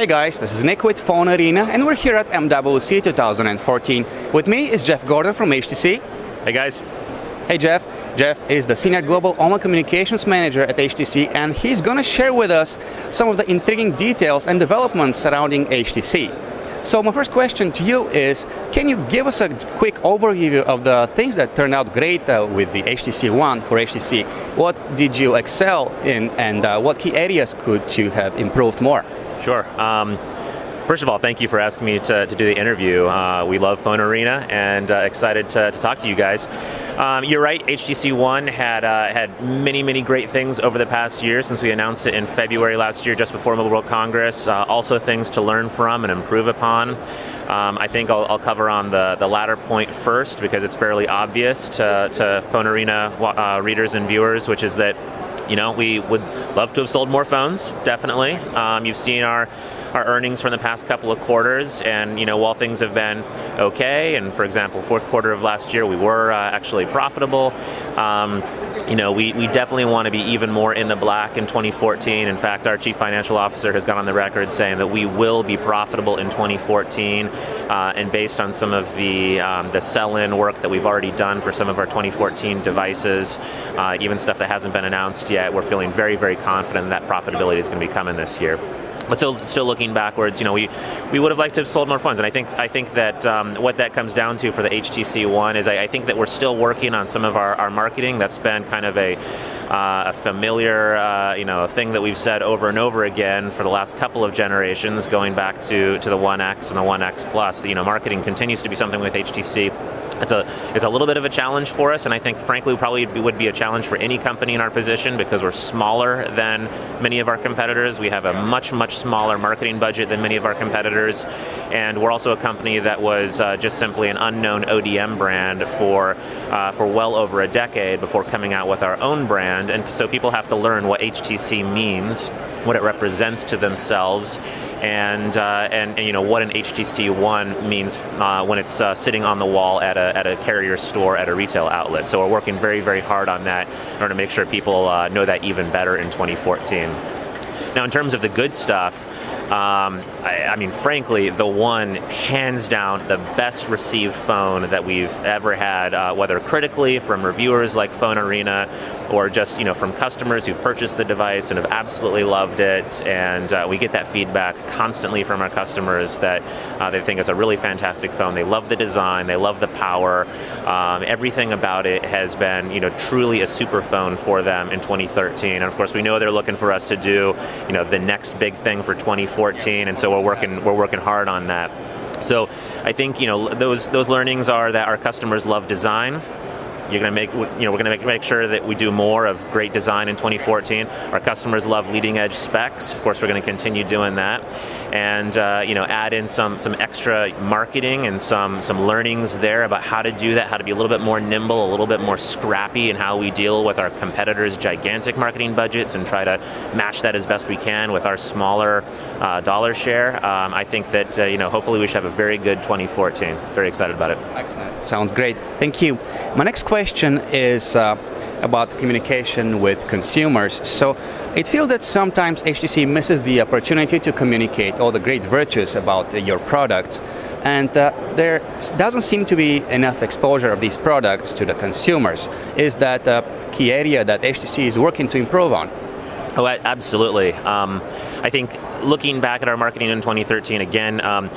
Hey guys, this is Nick with Phone Arena, and we're here at MWC 2014. With me is Jeff Gordon from HTC. Hey guys. Hey Jeff. Jeff is the Senior Global Online Communications Manager at HTC, and he's going to share with us some of the intriguing details and developments surrounding HTC. So my first question to you is, can you give us a quick overview of the things that turned out great with the HTC One for HTC? What did you excel in, and what key areas could you have improved more? Sure. First of all, thank you for asking me to do the interview. We love Phone Arena and excited to talk to you guys. You're right, HTC One had many great things over the past year since we announced it in February last year, just before Mobile World Congress. Also things to learn from and improve upon. I think I'll cover on the latter point first because it's fairly obvious to Phone Arena readers and viewers, which is that we would love to have sold more phones, definitely. You've seen our earnings from the past couple of quarters, and while things have been okay, and for example, fourth quarter of last year we were actually profitable, we definitely want to be even more in the black in 2014. In fact, our Chief Financial Officer has gone on the record saying that we will be profitable in 2014, and based on some of the sell-in work that we've already done for some of our 2014 devices, even stuff that hasn't been announced yet, we're feeling very confident that profitability is going to be coming this year. But still looking backwards, we would have liked to have sold more phones, and I think that what that comes down to for the HTC One is I think that we're still working on some of our marketing. That's been kind of a familiar thing that we've said over and over again for the last couple of generations, going back to the One X and the One X Plus. Marketing continues to be something with HTC. It's a little bit of a challenge for us, and I think frankly probably would be a challenge for any company in our position because we're smaller than many of our competitors. We have a much smaller marketing budget than many of our competitors, and we're also a company that was just simply an unknown ODM brand for well over a decade before coming out with our own brand, and so people have to learn what HTC means, what it represents to themselves, and what an HTC One means when it's sitting on the wall at a carrier store at a retail outlet. So we're working very hard on that in order to make sure people know that even better in 2014. Now, in terms of the good stuff, I mean, frankly, the One, hands down, the best received phone that we've ever had, whether critically from reviewers like Phone Arena or just from customers who've purchased the device and have absolutely loved it. And we get that feedback constantly from our customers that they think it's a really fantastic phone. They love the design, they love the power. Everything about it has been truly a super phone for them in 2013. And of course, we know they're looking for us to do the next big thing for 2014, and so we're working hard on that. So I think those learnings are that our customers love design. We're going to make sure that we do more of great design in 2014. Our customers love leading edge specs. Of course, we're going to continue doing that, and add in some extra marketing and some learnings there about how to do that, how to be a little bit more nimble, a little bit more scrappy in how we deal with our competitors' gigantic marketing budgets and try to match that as best we can with our smaller dollar share. I think that hopefully we should have a very good 2014. Very excited about it. Excellent. Sounds great. Thank you. My next question is about communication with consumers. So it feels that sometimes HTC misses the opportunity to communicate all the great virtues about your products, and there doesn't seem to be enough exposure of these products to the consumers. Is that a key area that HTC is working to improve on? Oh, absolutely. I think looking back at our marketing in 2013, again,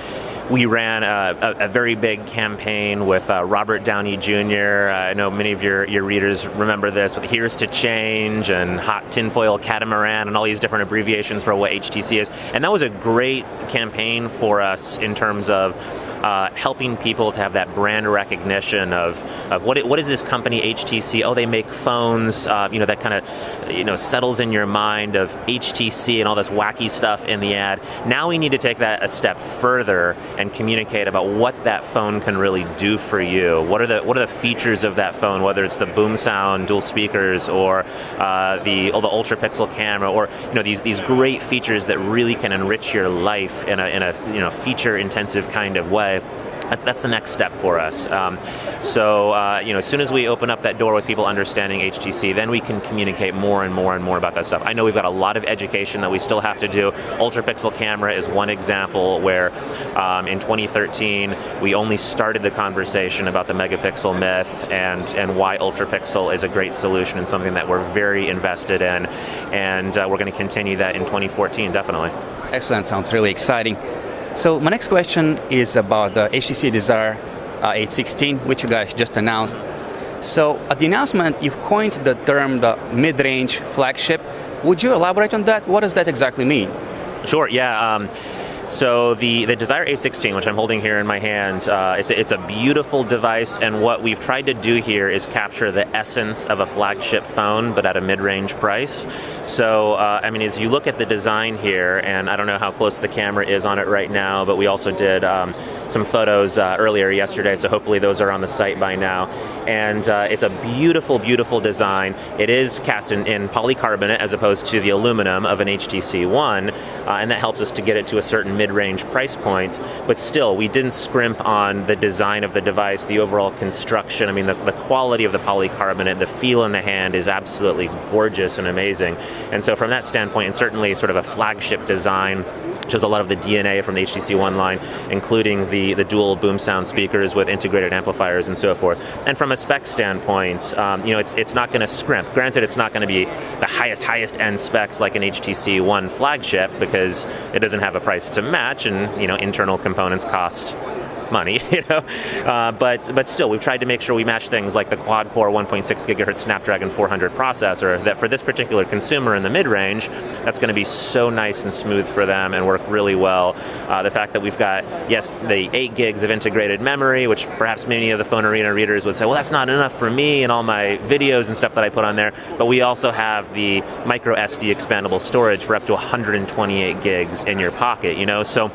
we ran a very big campaign with Robert Downey Jr. I know many of your readers remember this with Here's to Change and Hot Tinfoil Catamaran and all these different abbreviations for what HTC is. And that was a great campaign for us in terms of helping people to have that brand recognition of what is this company HTC? Oh, they make phones. That kind of settles in your mind of HTC and all this wacky stuff in the ad. Now we need to take that a step further and communicate about what that phone can really do for you. What are the features of that phone? Whether it's the boom sound, dual speakers, or the ultra pixel camera, or these great features that really can enrich your life in a feature intensive kind of way. That's the next step for us. As soon as we open up that door with people understanding HTC, then we can communicate more and more and more about that stuff. I know we've got a lot of education that we still have to do. Ultra-pixel camera is one example where in 2013 we only started the conversation about the megapixel myth and why ultra-pixel is a great solution and something that we're very invested in, and we're going to continue that in 2014, definitely. Excellent, sounds really exciting. So my next question is about the HTC Desire 816, which you guys just announced. So at the announcement, you've coined the term the mid-range flagship. Would you elaborate on that? What does that exactly mean? Sure, yeah. So the Desire 816, which I'm holding here in my hand, it's a beautiful device, and what we've tried to do here is capture the essence of a flagship phone, but at a mid-range price. So, as you look at the design here, and I don't know how close the camera is on it right now, but we also did some photos earlier yesterday, so hopefully those are on the site by now. And it's a beautiful, beautiful design. It is cast in polycarbonate as opposed to the aluminum of an HTC One, and that helps us to get it to a certain mid-range price points, but still, we didn't scrimp on the design of the device, the overall construction. The quality of the polycarbonate, the feel in the hand is absolutely gorgeous and amazing. And so from that standpoint, and certainly sort of a flagship design, shows a lot of the DNA from the HTC One line, including the dual boom sound speakers with integrated amplifiers and so forth. And from a spec standpoint, it's not going to scrimp. Granted, it's not going to be the highest end specs like an HTC One flagship because it doesn't have a price to match, and internal components cost money, but still, we've tried to make sure we match things like the quad-core 1.6 gigahertz Snapdragon 400 processor that for this particular consumer in the mid-range, that's going to be so nice and smooth for them and work really well. The fact that we've got, yes, the 8 gigs of integrated memory, which perhaps many of the Phone Arena readers would say, well, that's not enough for me and all my videos and stuff that I put on there, but we also have the micro SD expandable storage for up to 128 gigs in your pocket, so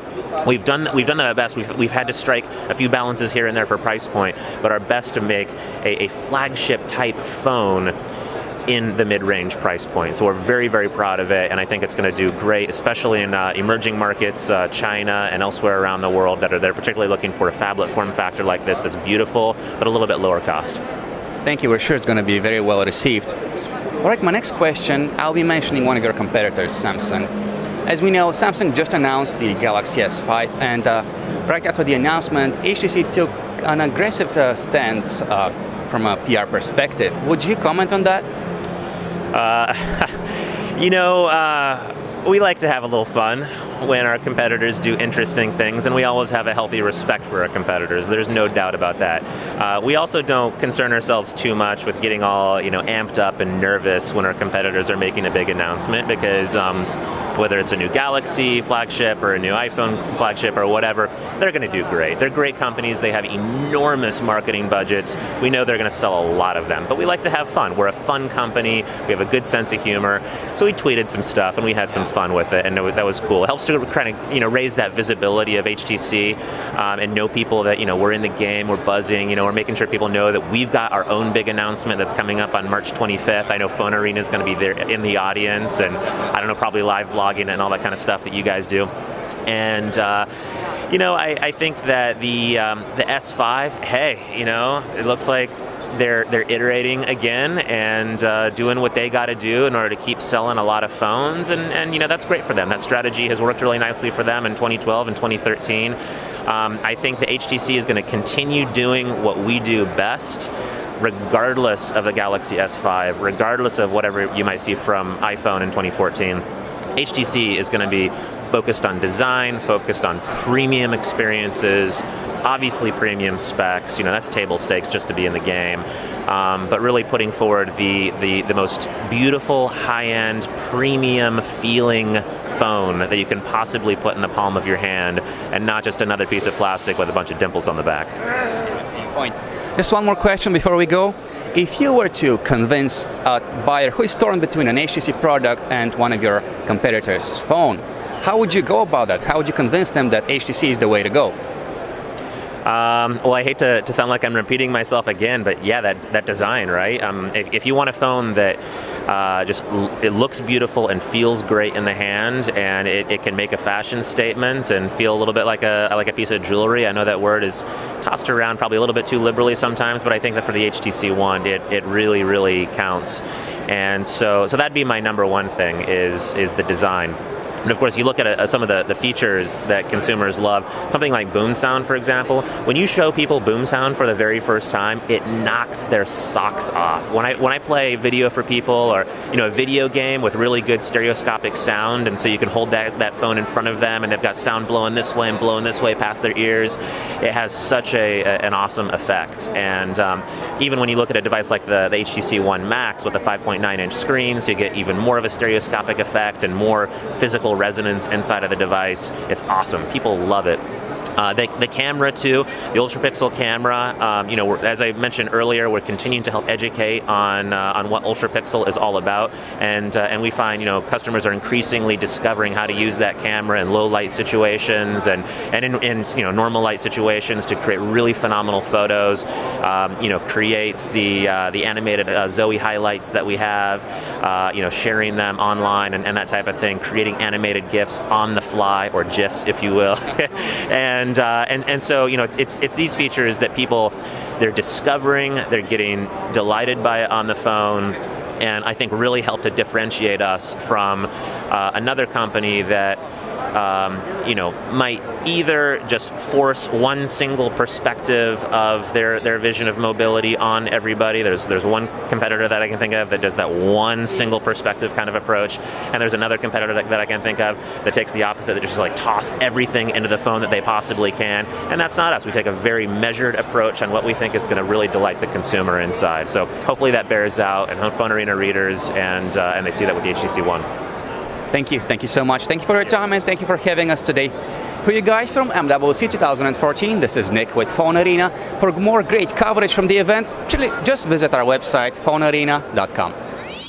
we've done that at best. We've had to strike a few balances here and there for price point, but our best to make a flagship type phone in the mid-range price point. So we're very, very proud of it, and I think it's going to do great, especially in emerging markets, China and elsewhere around the world that are particularly looking for a phablet form factor like this that's beautiful, but a little bit lower cost. Thank you. We're sure it's going to be very well received. All right, my next question, I'll be mentioning one of your competitors, Samsung. As we know, Samsung just announced the Galaxy S5, and right after the announcement, HTC took an aggressive stance from a PR perspective. Would you comment on that? We like to have a little fun when our competitors do interesting things, and we always have a healthy respect for our competitors. There's no doubt about that. We also don't concern ourselves too much with getting all amped up and nervous when our competitors are making a big announcement, because whether it's a new Galaxy flagship or a new iPhone flagship or whatever, they're going to do great. They're great companies. They have enormous marketing budgets. We know they're going to sell a lot of them, but we like to have fun. We're a fun company. We have a good sense of humor. So we tweeted some stuff and we had some fun with it, and that was cool. It helps to kind of raise that visibility of HTC and know people that we're in the game, we're buzzing, we're making sure people know that we've got our own big announcement that's coming up on March 25th. I know Phone Arena is going to be there in the audience, and I don't know, probably live blogging and all that kind of stuff that you guys do. And I think that the S5, hey, it looks like they're iterating again and doing what they got to do in order to keep selling a lot of phones, and that's great for them. That strategy has worked really nicely for them in 2012 and 2013. I think the HTC is going to continue doing what we do best, regardless of the Galaxy S5, regardless of whatever you might see from iPhone in 2014. HTC is going to be focused on design, focused on premium experiences, obviously premium specs, that's table stakes just to be in the game, but really putting forward the most beautiful, high-end, premium feeling phone that you can possibly put in the palm of your hand, and not just another piece of plastic with a bunch of dimples on the back. Point. Just one more question before we go. If you were to convince a buyer who is torn between an HTC product and one of your competitors' phone, how would you go about that? How would you convince them that HTC is the way to go? Well, I hate to sound like I'm repeating myself again, but yeah, that design, right? If you want a phone that it looks beautiful and feels great in the hand, and it can make a fashion statement and feel a little bit like a piece of jewelry. I know that word is tossed around probably a little bit too liberally sometimes, but I think that for the HTC One, it really, really counts. And so that'd be my number one thing is the design. And of course, you look at some of the features that consumers love. Something like boom sound, for example. When you show people boom sound for the very first time, it knocks their socks off. When I play video for people, or a video game with really good stereoscopic sound, and so you can hold that phone in front of them, and they've got sound blowing this way and blowing this way past their ears, it has such an awesome effect. And even when you look at a device like the HTC One Max with a 5.9-inch screen, so you get even more of a stereoscopic effect and more physical resonance inside of the device. It's awesome. People love it. The camera too, the ultra-pixel camera. As I mentioned earlier, we're continuing to help educate on what ultra-pixel is all about, and we find customers are increasingly discovering how to use that camera in low light situations and in normal light situations to create really phenomenal photos. Creates the animated Zoe highlights that we have. Sharing them online and that type of thing, creating animated GIFs on the fly, or GIFs, if you will. And so it's these features that they're discovering, they're getting delighted by it on the phone, and I think really help to differentiate us from another company that might either just force one single perspective of their vision of mobility on everybody. There's one competitor that I can think of that does that one single perspective kind of approach, and there's another competitor that I can think of that takes the opposite, that just toss everything into the phone that they possibly can, and that's not us. We take a very measured approach on what we think is going to really delight the consumer inside. So hopefully that bears out, and Phone Arena readers, and they see that with the HTC One. Thank you so much. Thank you for your time, and thank you for having us today. For you guys from MWC 2014, this is Nick with Phone Arena. For more great coverage from the event, just visit our website, phonearena.com.